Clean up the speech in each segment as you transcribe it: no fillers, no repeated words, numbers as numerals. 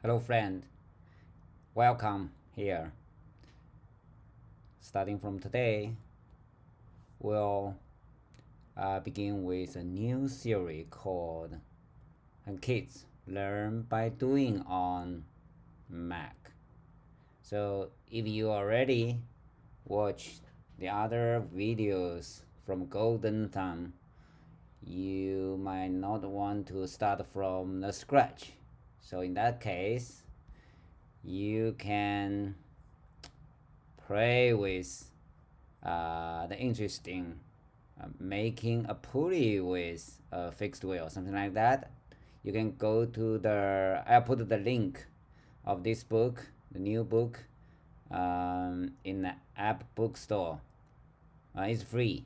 Hello friend, welcome here. Starting from today, we'll begin with a new series called Kids Learn by Doing on Mac. So if you already watched the other videos from Golden Thumb, you might not want to start from the scratch. So in that case, you can play with the interesting making a pulley with a fixed wheel, something like that. You can go to I'll put the link of this book, the new book, in the app bookstore. It's free.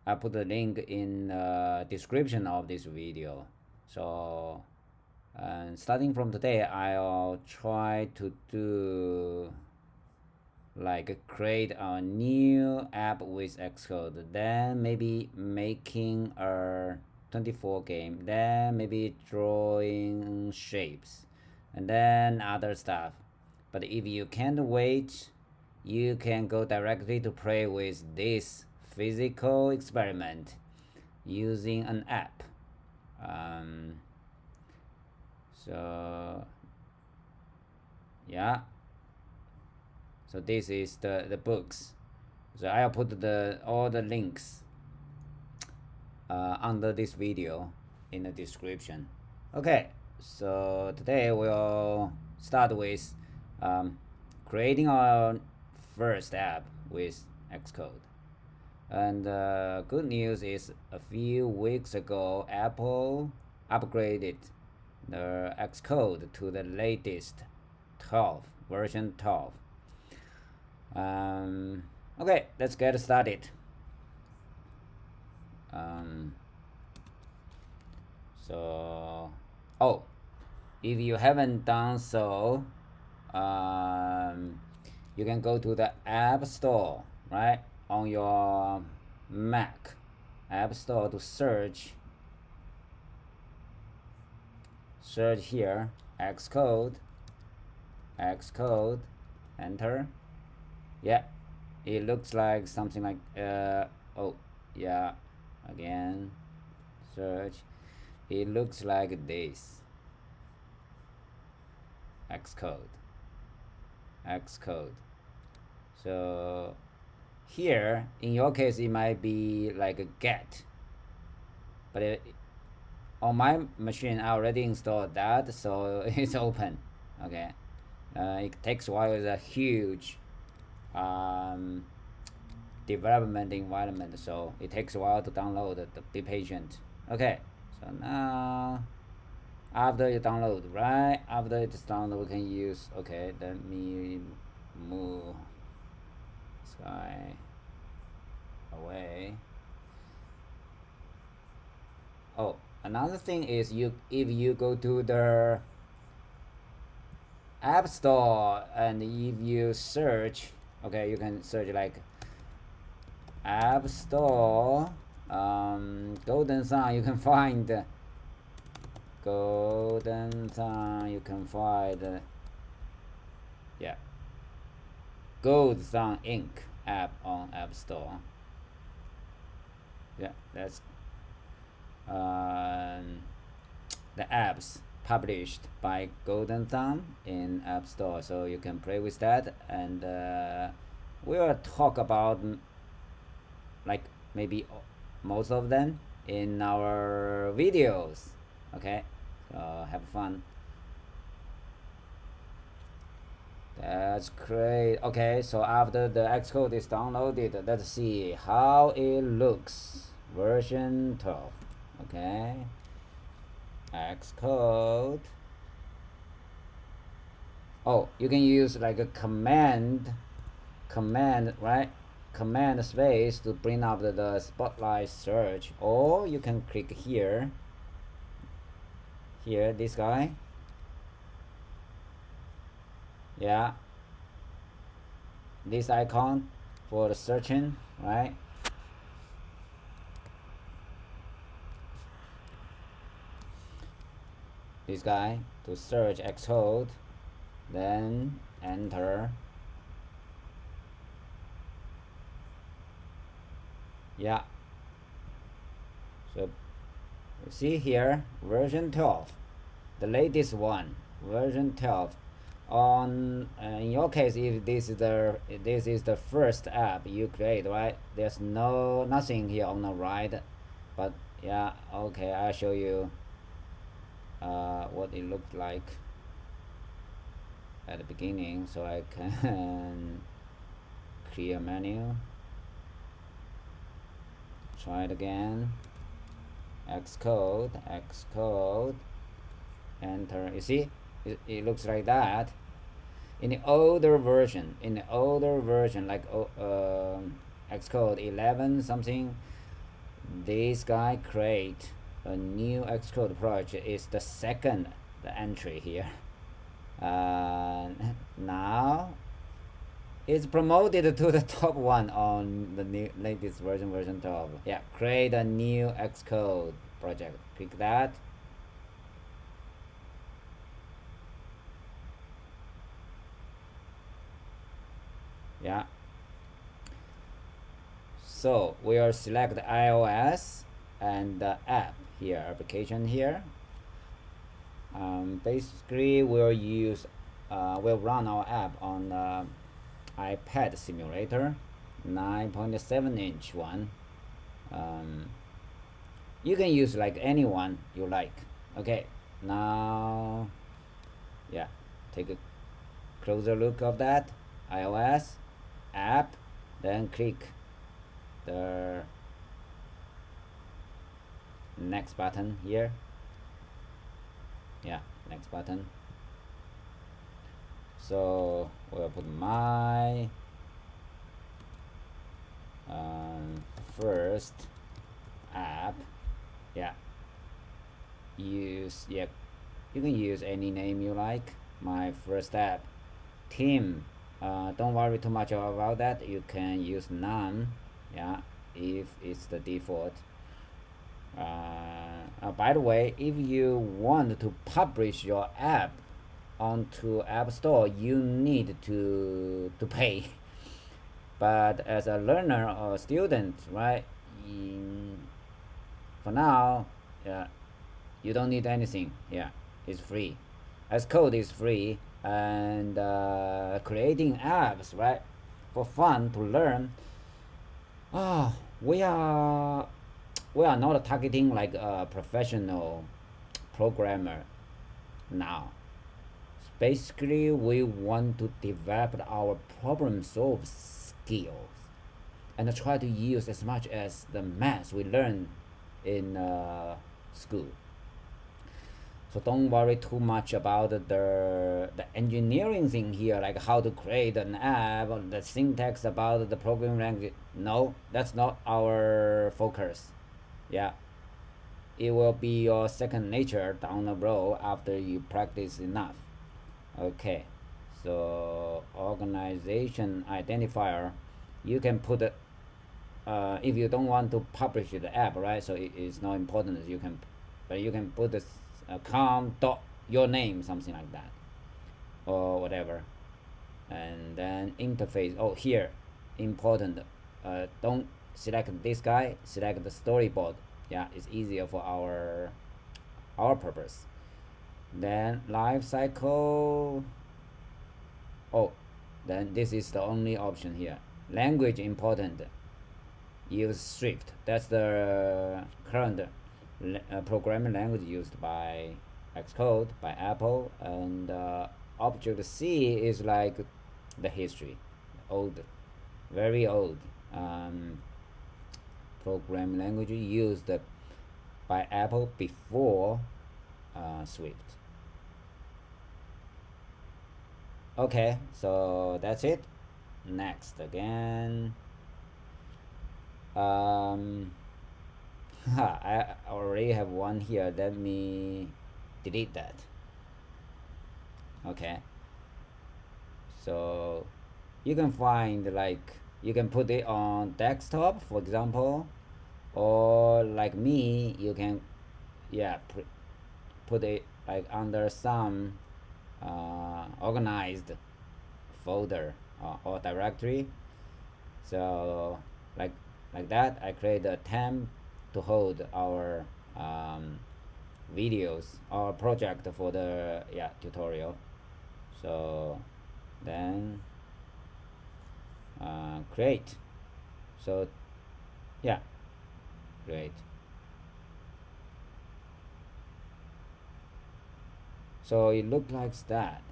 I'll put the link in the description of this video. So starting from today, I'll try to do like create a new app with Xcode, then maybe making a 24 game, then maybe drawing shapes, and then other stuff. But if you can't wait, you can go directly to play with this physical experiment using an app. So yeah, so this is the books. So I'll put all the links under this video in the description. Okay, so today we'll start with creating our first app with Xcode. And good news is a few weeks ago Apple upgraded the Xcode to the latest 12, version 12. Okay, let's get started. If you haven't done so, you can go to the App Store, right, on your Mac App Store to search here Xcode, enter. Yeah, it looks like something like again search. It looks like this. Xcode. So here in your case it might be like a get, but on my machine I already installed that, so it's open. Okay, it takes a while. It's a huge development environment, so it takes a while to download. Be patient. Okay, so now after you download, right after it's downloaded, we can use. Okay, let me move this guy away. Oh, another thing is if you go to the App Store and if you search, okay, you can search like App Store Golden Sun. You can find Golden Sun. You can find yeah, Golden Sun Inc. app on App Store. Yeah, that's the apps published by Golden Thumb in App Store, so you can play with that. And we'll talk about like maybe most of them in our videos. Okay, so have fun. That's great. Okay, so after the Xcode is downloaded, let's see how it looks. Version 12. Okay, Xcode. Oh, you can use like a command, right? Command space to bring up the spotlight search, or you can click here, this guy. Yeah, this icon for the searching, right? this guy to search Xcode, then enter. Yeah, so see here, version 12, the latest one, version 12. On in your case, if this is the first app you create, right? There's nothing here on the right, but yeah, okay, I'll show you what it looked like at the beginning. So I can clear menu, try it again, Xcode, enter. You see, it looks like that. In the older version, like Xcode 11 something, this guy create a new Xcode project. Is the second entry here. Now it's promoted to the top one on the latest version 12. Yeah, create a new Xcode project. Click that. Yeah, so we'll select iOS and the app here, application here. Basically we'll run our app on the iPad simulator, 9.7-inch one. You can use like any one you like. Okay, now yeah, take a closer look of that iOS app, then click the next button here. Yeah, next button. So we'll put my first app. Yeah, you can use any name you like. My first app, team. Don't worry too much about that. You can use none. Yeah, if it's the default. By the way, if you want to publish your app onto App Store, you need to pay. But as a learner or student, right? For now, yeah, you don't need anything. Yeah, it's free. Xcode is free, and creating apps, right, for fun to learn. We are not targeting like a professional programmer now. Basically, we want to develop our problem solve skills and try to use as much as the math we learn in school. So don't worry too much about the engineering thing here, like how to create an app, or the syntax about the programming language. No, that's not our focus. Yeah, it will be your second nature down the road after you practice enough. Okay, so organization identifier, you can put it if you don't want to publish the app, right? So it is not important. But you can put this com dot your name, something like that, or whatever. And then interface. Oh, here, important. Don't select this guy. Select the storyboard. Yeah, it's easier for our purpose. Then life cycle. Oh, then this is the only option here. Language important. Use Swift. That's the current programming language used by Xcode, by Apple, and Object-C is like the history, old, very old programming language used by Apple before Swift. Okay, so that's it. Next again. I already have one here. Let me delete that. Okay, so you can find, like, you can put it on desktop, for example, or like me, you can put it like under some organized folder or directory. So like that, I create a temp to hold our videos or project for the tutorial. So then create. So yeah, great. So it looks like that.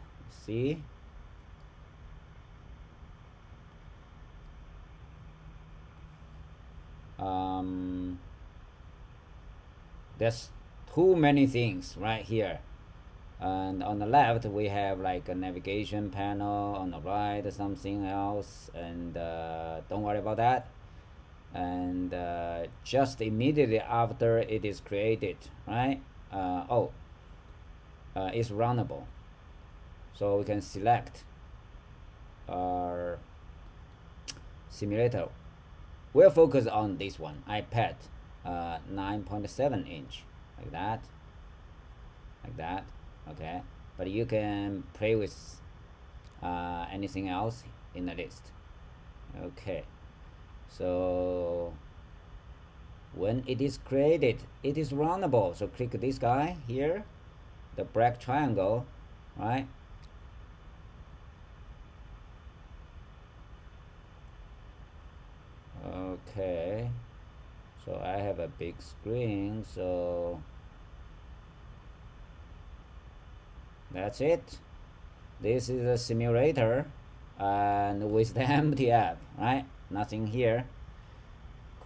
See? There's too many things right here. And on the left we have like a navigation panel, on the right something else, and don't worry about that. And just immediately after it is created, right? It's runnable, so we can select our simulator. We'll focus on this one, iPad 9.7 inch, like that, okay. But you can play with anything else in the list. Okay, so when it is created, it is runnable. So click this guy here, the black triangle, right? Okay, so I have a big screen, so that's it. This is a simulator and with the empty app, right? Nothing here.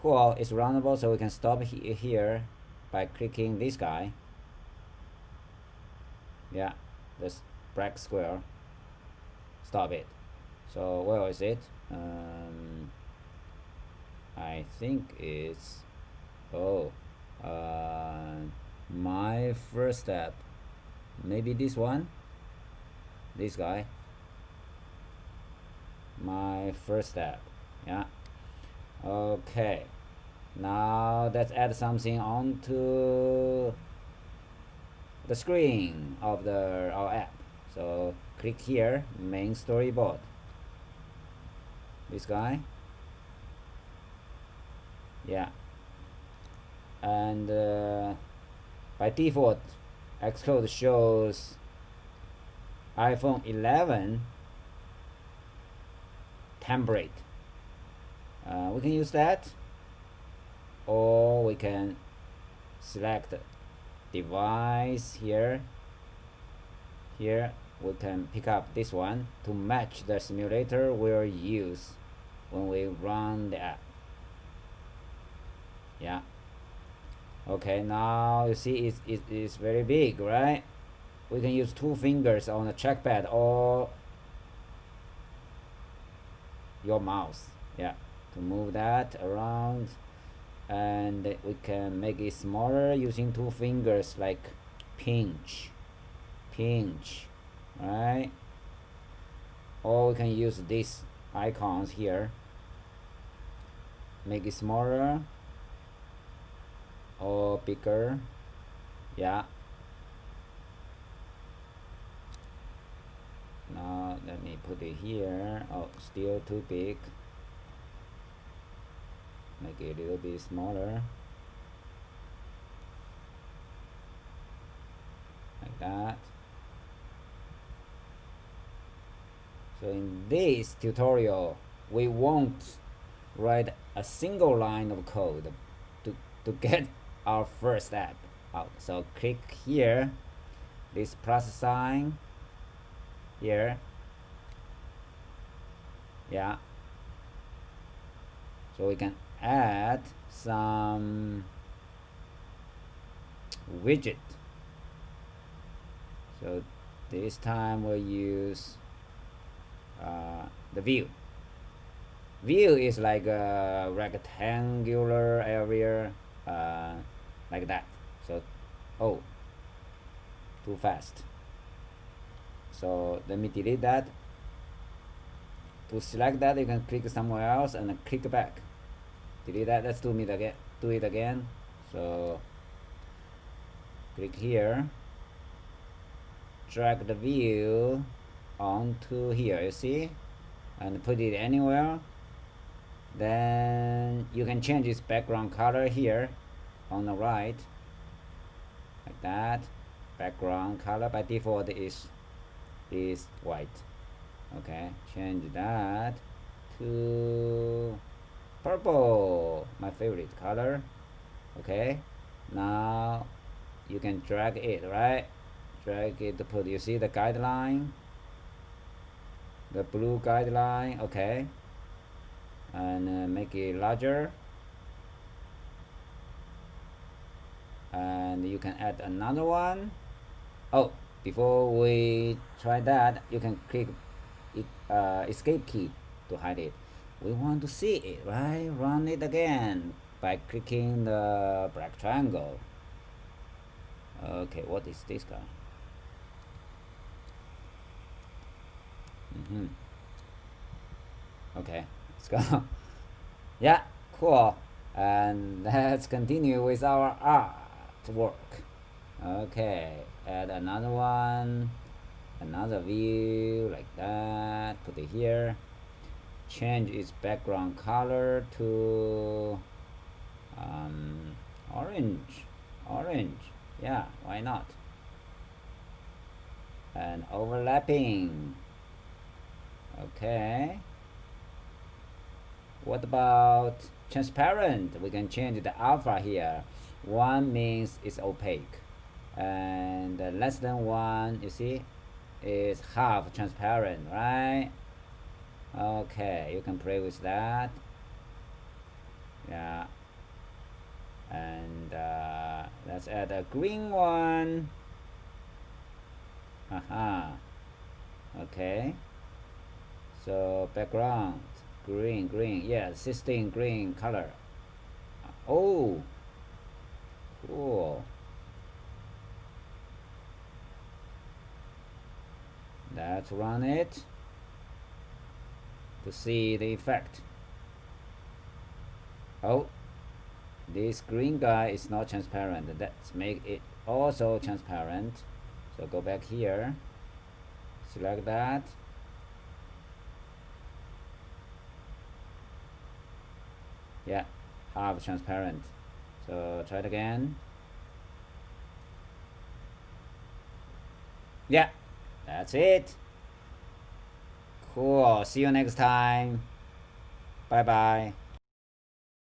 Cool, it's runnable, so we can stop here by clicking this guy. Yeah, this black square. Stop it. So where is it? I think it's my first step. Maybe this one, this guy. My first step. Yeah. Okay. Now let's add something onto the screen of our app. So click here, main storyboard. This guy. Yeah. And by default, Xcode shows iPhone 11 template. We can use that, or we can select device here. Here we can pick up this one to match the simulator we'll use when we run the app. Yeah. Okay, now you see it's very big, right? We can use 2 fingers on the trackpad or your mouse, yeah, to move that around. And we can make it smaller using 2 fingers, like pinch, right? Or we can use these icons here, make it smaller or bigger. Yeah. Now let me put it here. Oh, still too big. Make it a little bit smaller, like that. So in this tutorial we won't write a single line of code to get our first app out. So click here, this plus sign here. Yeah. So we can add some widget. So this time we'll use the view. View is like a rectangular area, like that. So too fast. So let me delete that. To select that, you can click somewhere else and then click back. Delete that. Let's do it again. So click here, drag the view onto here, you see, and put it anywhere. Then you can change its background color here on the right, like that. Background color by default is white. Okay, change that to purple, my favorite color. Okay, now you can drag it, right? Drag it to put, you see the guideline, the blue guideline. Okay, and make it larger, and you can add another one. Oh, before we try that, you can click escape key to hide it. We want to see it, right? Run it again by clicking the black triangle. Okay, what is this guy? Okay, let's go. Yeah, cool. And let's continue with our artwork. Okay, add another one, another view like that. Put it here. Change its background color to orange. Yeah, why not? And overlapping. Okay. What about transparent? We can change the alpha here. 1 means it's opaque, and less than 1, you see, is half transparent, right? Okay, you can play with that. Yeah, and let's add a green one. Haha. Okay, so background green, yeah, 16 green color. Oh, cool. Let's run it to see the effect. Oh, this green guy is not transparent. Let's make it also transparent. So go back here, select that. Yeah, half transparent. So try it again. Yeah, that's it. Cool. See you next time. Bye bye.